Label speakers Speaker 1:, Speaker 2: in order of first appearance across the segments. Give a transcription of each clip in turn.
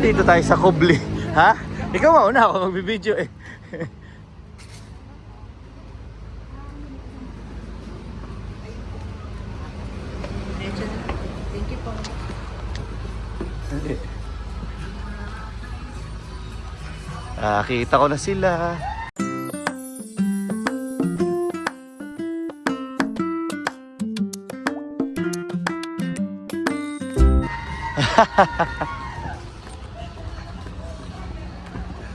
Speaker 1: Dito tayo sa Kubli. Ha? Ikaw mauna ako magbibideo eh.
Speaker 2: Thank you po.
Speaker 1: Kita ko na sila.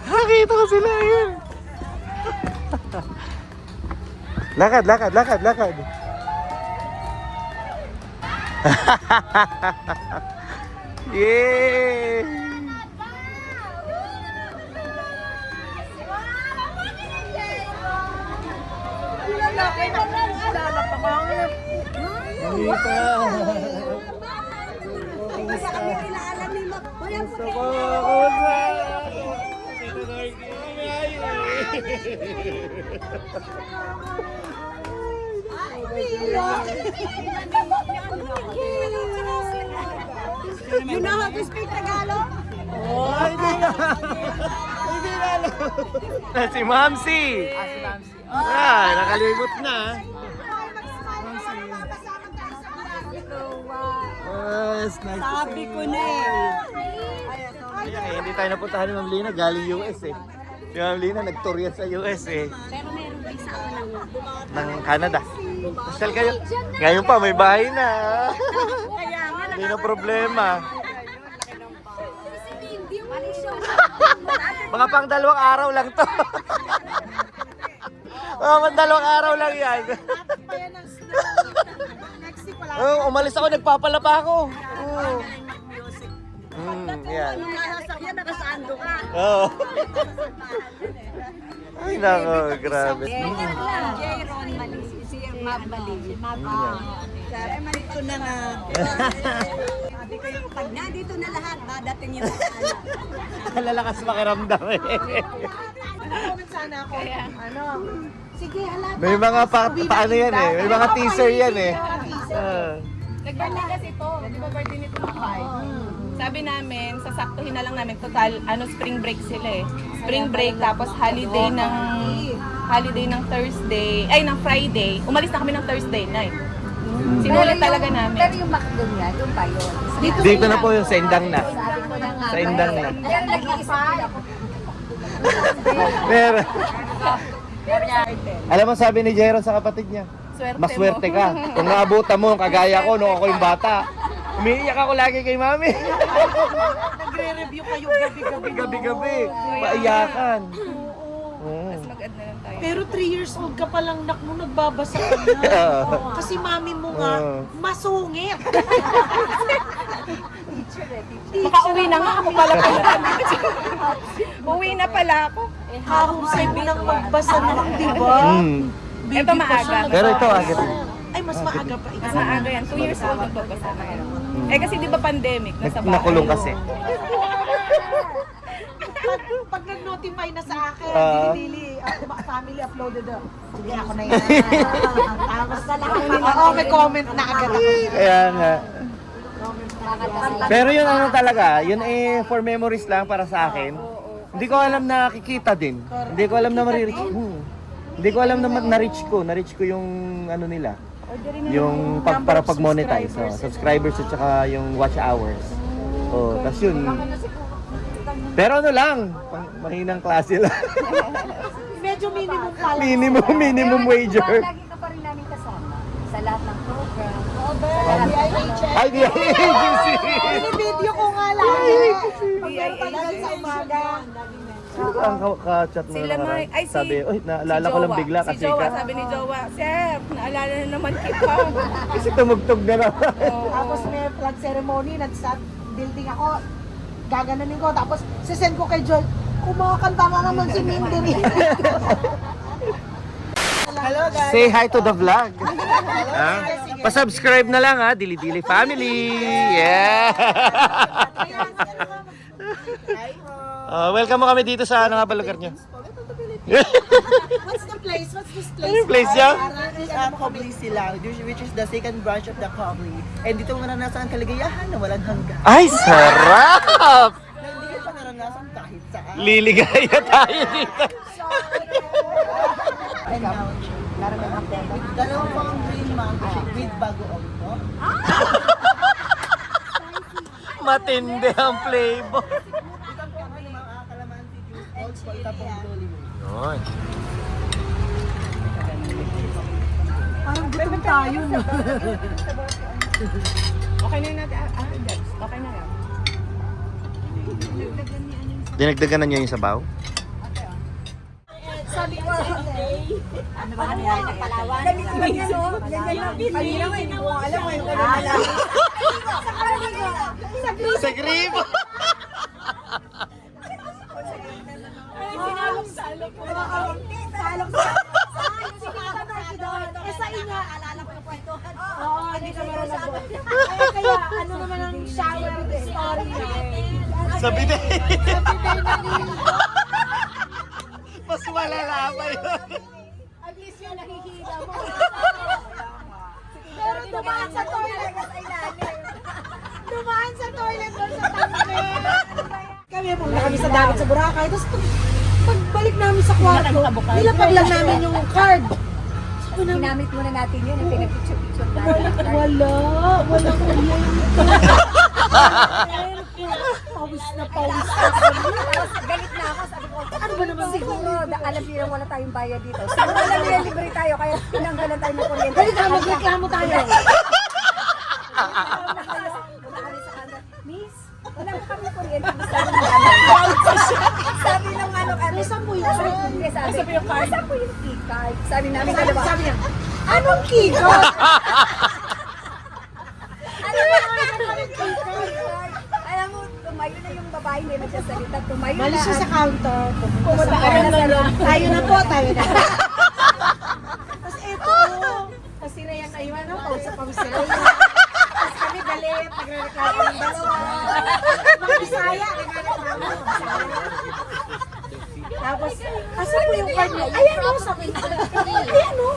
Speaker 1: Nakita ko sila yun. Lakad, lakad, lakad, lakad. Yay!
Speaker 2: You know how to speak Tagalog?
Speaker 1: Oh, hindi na. Hindi na alam. Si Mamsi.
Speaker 2: Si Mamsi.
Speaker 1: Nakalimot na. Yes, nice to
Speaker 2: Sabi
Speaker 1: see
Speaker 2: ko
Speaker 1: you.
Speaker 2: na eh.
Speaker 1: Hindi tayo napuntahan ni Ma'am Lina, galing US eh. Si Ma'am Lina nag-tour yan sa US eh.
Speaker 2: Pero meron visa ako
Speaker 1: Ng Canada. Pasal kayo. Ngayon pa, may bahay na.
Speaker 2: Kaya nga,
Speaker 1: Hindi na problema. Mga pang 2 araw lang to. Mga pang 2 araw lang yan. Oh, umalis ako, nagpapala pa ako. Oh. Yan.
Speaker 2: Yan, nakasando ka.
Speaker 1: Oo. Ay, nako, grabe.
Speaker 2: J. Ron Mali. Si Mab Mali. Si Mab. Sabi, malito na nga. Sabi ko yung pag nandito na lahat, dadating yung
Speaker 1: Lalakas makiramdam eh.
Speaker 2: Comment sana ako. Ano? Sige, hala.
Speaker 1: May mga paano yan eh. May mga teaser yan eh.
Speaker 3: Nag-birthday kasi ito. Di ba birthday nito ng 5? Sabi namin, sasaktuhin na lang namin total, spring break sila eh. Spring break tapos holiday ng Thursday, ng Friday. Umalis na kami ng Thursday night. Sinulit talaga namin.
Speaker 2: Pero yung McDo niya, doon pa yun.
Speaker 1: Dito na po yung sa Indang na.
Speaker 2: Sabi ko na nga.
Speaker 1: Sa Indang na.
Speaker 2: Yan, nag-iisa ako.
Speaker 1: Pero, alam mo sabi ni Jeron sa kapatid niya,
Speaker 3: Swerte
Speaker 1: maswerte
Speaker 3: mo.
Speaker 1: ka. Kung naabutan mo, kagaya ko nung ako yung bata. Umiiyak ako lagi kay mami.
Speaker 2: Nagre-review kayo gabi-gabi.
Speaker 1: Gabi-gabi. Paiyakan.
Speaker 3: Mas mag-add na lang tayo.
Speaker 4: Pero 3 years old ka pa lang, nak mo nagbabasa ka na. Kasi mami mo nga, masungit.
Speaker 3: Makauwi na nga ako pala pala. Uwi na pala ako.
Speaker 4: Kahusay mo nang magbasa na, di ba?
Speaker 3: Ito maaga.
Speaker 1: Pero ito agad.
Speaker 4: Ay, mas maaga pa.
Speaker 3: Mas maaga yan. 2 years old nagbabasa na yan. Eh kasi di ba pandemic? Nasa bahay.
Speaker 1: Nakulong kasi.
Speaker 4: Pag nag-notify na sa akin, dili-dili, family uploaded daw. Sige, ako na yan. Tapos na lang. Oo, may comment na agad ako.
Speaker 1: Kaya nga. Pero yun ano talaga, yun for memories lang para sa akin. Hindi ko alam na kikita din. Hindi ko alam na marireach. Hindi ko alam na na-reach ko yung ano nila. Yung para pag-monetize. Subscribers at saka yung watch hours. Oh, tas yun. Pero ano lang, mahinang klase lang.
Speaker 4: Medyo minimum pala.
Speaker 1: minimum wager.
Speaker 2: Lagi ka pa rin namin kasama sa lahat ng program.
Speaker 1: Ay, di agency.
Speaker 4: Video ko nga lagi. Lagi sa umaga.
Speaker 1: Ang ka-chat mo
Speaker 3: Sila
Speaker 1: naman.
Speaker 3: ay, si-
Speaker 1: Sabi, oy, naalala ko lang
Speaker 3: Jowa.
Speaker 1: bigla
Speaker 3: Si
Speaker 1: kasi
Speaker 3: Jowa, sabi ni Jowa, Sir, naalala na naman kita.
Speaker 1: kasi tumugtog na naman.
Speaker 4: Tapos may flag ceremony, nag-start building ako. Gaganunin ko, tapos sisend ko kay Joy. Kumakanta na naman si Mindy. Hello guys.
Speaker 1: Say hi to the vlog. Ha? Pa-subscribe na lang ha, Dili Dili Family. Yeah. Welcome mo kami dito sa ano nga ba lugar niyo?
Speaker 4: What's the place? What's this place?
Speaker 1: Ano yung place niya?
Speaker 5: This is Kobli sila, which is the second branch of the Kobli. And dito mo naranasan ang kaligayahan na walang hanggan.
Speaker 1: Ay, sarap! Liligaya tayo dito.
Speaker 5: Dalawang pang green mango shake with bagoong po.
Speaker 1: Matindi ang flavor.
Speaker 5: Itang kami ng mga kalamansi juice, old school, tapong loli.
Speaker 1: Yun.
Speaker 4: Parang gutom tayo, no?
Speaker 3: Okay na yun natin. Debs. Okay na yan.
Speaker 1: Dinagdagan na nyo yung sabaw?
Speaker 2: Sabi ko, ano ba ano yan? Palawan? Ganito lang yan, no? Ganyan lang. Kanina ko, hindi ko alam mo yung alam.
Speaker 1: Sa gripo!
Speaker 3: Sinalok-salok ko.
Speaker 4: Eh, sa inyo,
Speaker 2: Alala ko yung kwentuhan.
Speaker 4: oo, hindi ka marunong. Eh, kaya, ano naman ang shower story niya?
Speaker 1: Sa bide! Mas malala pa yun.
Speaker 4: At least yung nakikita mo. Pero dumaan sa toilet. Dumaan sa toilet doon sa tangke. Kami, pumunta kami sa dagat sa Boracay. Tapos pagbalik namin sa kwarto, nilapag lang namin yung card.
Speaker 2: Ginamit muna natin yun, yung pinag-picture-picture natin.
Speaker 4: Wala ko yun. Pawis na pawis na kami.
Speaker 2: Galit na ako, sabi ko,
Speaker 4: Ano ba naman
Speaker 2: siguro, alam niyo lang wala tayong bayad dito. Siguro alam niyo libre tayo, kaya pinanggalan tayo ng kuryente.
Speaker 4: Dali ka, magreklamo tayo.
Speaker 2: Wala kami sa kanila, Miss, wala pa kami kuryente. Sabi ng ano,
Speaker 4: Saan po yun?
Speaker 2: sabi yung card. Saan po yung key-card? Sabi namin, dalawa.
Speaker 4: Sabi niya, anong kiko?
Speaker 2: Alam mo, tumayo na yung babae, hindi nagsasalita, tumayo
Speaker 4: Malis siya
Speaker 2: na.
Speaker 4: sa counter.
Speaker 2: Pumunta ka na sa loob.
Speaker 4: Tayo na po, tayo na. Tapos eto, kasi na yan kayo, ano, pawis sila. Tapos kami galit, nagre-reklamo ng dalawa. Mga Bisaya, nagre-reklamo ng Bisaya. Tapos, asa po yung card niyo? Ayan o, sabi ko. Ayan o.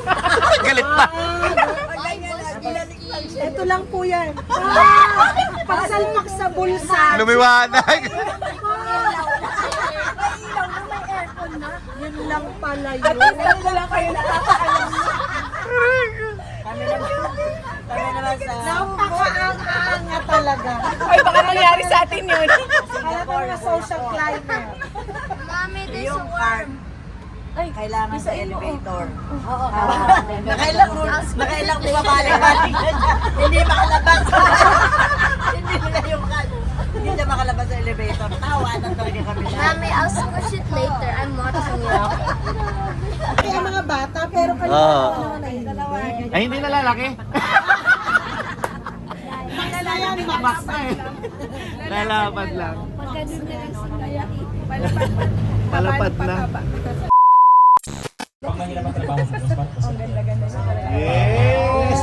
Speaker 1: Galit pa.
Speaker 4: Ito lang po yan. Pagsalpak sa bulsa.
Speaker 1: Lumiwanag.
Speaker 4: Yun lang pala
Speaker 2: At
Speaker 4: yun.
Speaker 2: least na lang kayo nakakaalam na.
Speaker 4: Napakaanga talaga.
Speaker 3: Ay, baka nangyari sa atin yun.
Speaker 4: Halata na social climber.
Speaker 5: Yung card, kailangan sa elevator.
Speaker 2: Oo,
Speaker 5: Nakailang bumabalik-balik na siya. Hindi makalabas. Hindi na yung card. Hindi siya makalabas sa elevator. Tawanan talaga kami na.
Speaker 6: Mommy, I'll squish it later. I'm watching you.
Speaker 4: Kaya mga bata, pero kanina
Speaker 1: Oo.
Speaker 4: naman na yun.
Speaker 1: Ay, hindi na lalaki.
Speaker 4: Max na eh.
Speaker 1: Lalaban lang.
Speaker 6: Magandang na lang sila.
Speaker 1: Palapad na.
Speaker 7: Pag mahirap ang trabaho mo, mas
Speaker 1: Yes!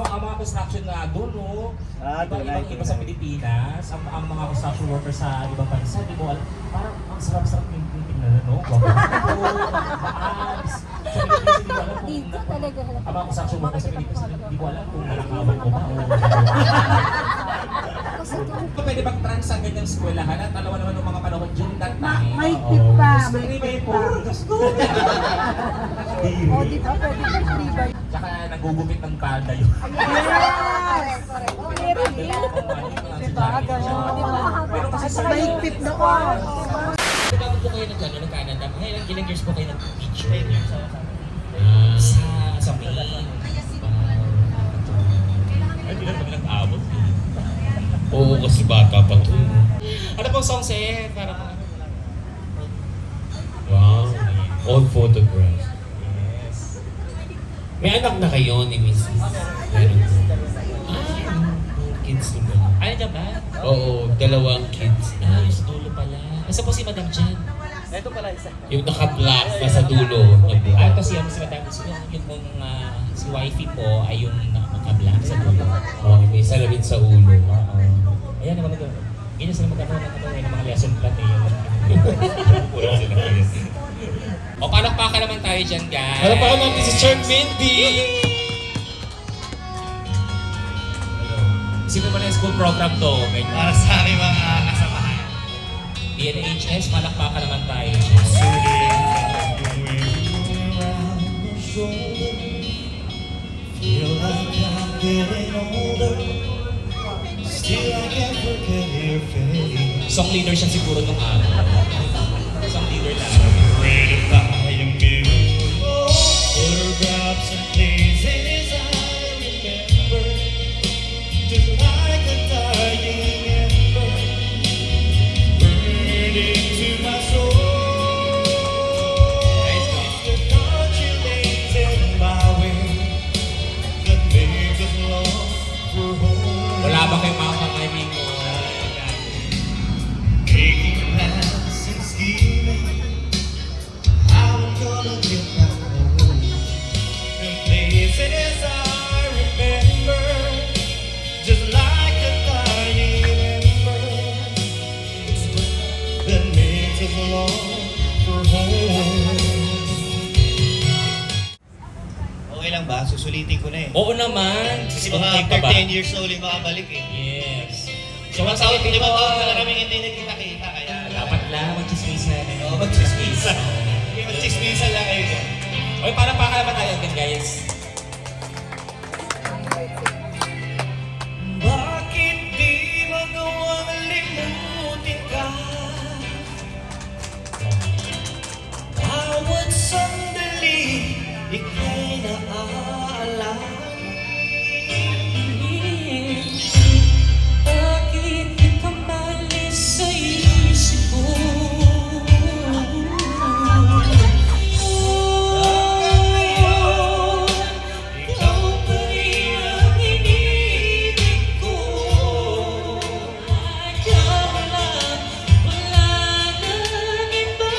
Speaker 7: ang mga construction na doon, no?
Speaker 1: Ah, tunay,
Speaker 7: Iba sa Pilipinas, ang mga construction workers sa ibang bansa, di mo alam, parang ang sarap-sarap yung tingnan, no? Maabs. Sa Pilipinas, hindi mo alam kung...
Speaker 6: Dito talaga.
Speaker 7: Ang mga construction workers sa Pilipinas, hindi ko alam kung nakakawal ko ba o... Kung pwede bang trans ang ganyang eskwelahan at alawa naman ng mga panahon during that time.
Speaker 4: Mahigpit pa,
Speaker 7: Gusto
Speaker 4: mahigpit
Speaker 7: ko,
Speaker 4: pa.
Speaker 7: gusto.
Speaker 4: O, dito pwede ka libre.
Speaker 7: Tsaka nagugupit ng palda yun. Pero kasi sa
Speaker 4: Mahigpit doon.
Speaker 7: bago po kayo nag-Canada, ilang years po kayo nag-teacher? Sa Maine. Ay, hindi lang kami nag-abot. Oo, kasi bata pa to. Ano pong song, sir? Para wow, old photographs. Yes. May anak na kayo ni Mrs. Meron po. Kids na ba? Ay, na ba? Oo, dalawang kids na. Sa dulo pala. Nasa po si Madam Jan?
Speaker 1: Ito pala isa.
Speaker 7: Yung naka-black nasa dulo. Ay, kasi yan si Madam Jan. Yung kung si wifey po ay yung naka-black sa dulo. Oo, may salamin sa ulo. Oo. Ayan naman ito. Ganyan sila magkakaroon ng mga lesson plan eh. Pura sila kayo. O, palakpakan naman tayo dyan, guys. Palakpakan natin si Chern Mindy! Sino ba na yung school program to? Para sa aking mga kasamahan. DNHS, palakpakan naman tayo.
Speaker 8: Feel like I'm getting older. Still I can't forget your face.
Speaker 7: Song leader siya siguro nung araw. Song leader lang.
Speaker 8: Ready to buy a million photographs and places I remember. Just like a dying ember, burning to my soul. The country lanes in my way that makes us long for home.
Speaker 7: Wala ba kayong mga kamay mo?
Speaker 8: Making plans and scheming, how I'm gonna get back home. The places I remember, just like a dying ember, that makes us long for home. Okay lang ba? Susulitin ko na eh.
Speaker 7: Oo naman.
Speaker 8: Kasi
Speaker 7: Okay
Speaker 8: mga
Speaker 7: pa ba?
Speaker 8: 10 years na uli makabalik eh.
Speaker 7: Yes.
Speaker 8: So,
Speaker 7: So, taon din
Speaker 8: 5
Speaker 7: mo.
Speaker 8: taon na kami hindi nagkita-kita kaya.
Speaker 7: Dapat lang, magchismisan.
Speaker 8: Oo, magchismisan. Okay, magchismisan lang kayo dyan.
Speaker 7: Okay, para pakalaman tayo agad, guys.
Speaker 8: Bakit di magawang limutin ka? Bawat sandali, ika'y naaalala.
Speaker 7: Bakit di ka malis sa isip ko?
Speaker 8: Ikaw
Speaker 7: pa rin ang iniibig ko. Ikaw lang, wala nang iba.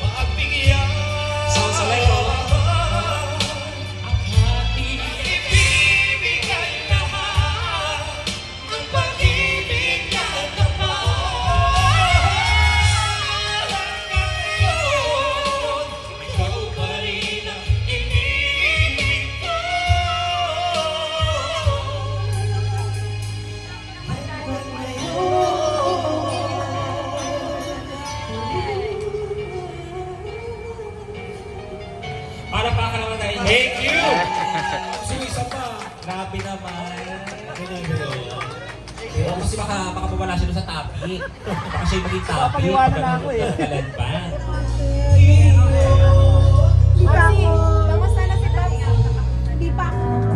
Speaker 8: Pagbigyan.
Speaker 7: Sabay ko. Ang ating
Speaker 8: Ibibigay lahat ang pag-ibig at kapal. Ngayon, ikaw pa rin ang iniibig ko. Hanggang
Speaker 7: para pakalaman tayo.
Speaker 8: Thank you!
Speaker 7: Isa pa. Grabe naman. Oo, kasi baka mawala siya doon sa topic. Baka siya yung maging topic.
Speaker 1: Papaliwanag na ako eh.
Speaker 7: Kalan pa.
Speaker 4: Kamusta na si Bob? Hindi pa ako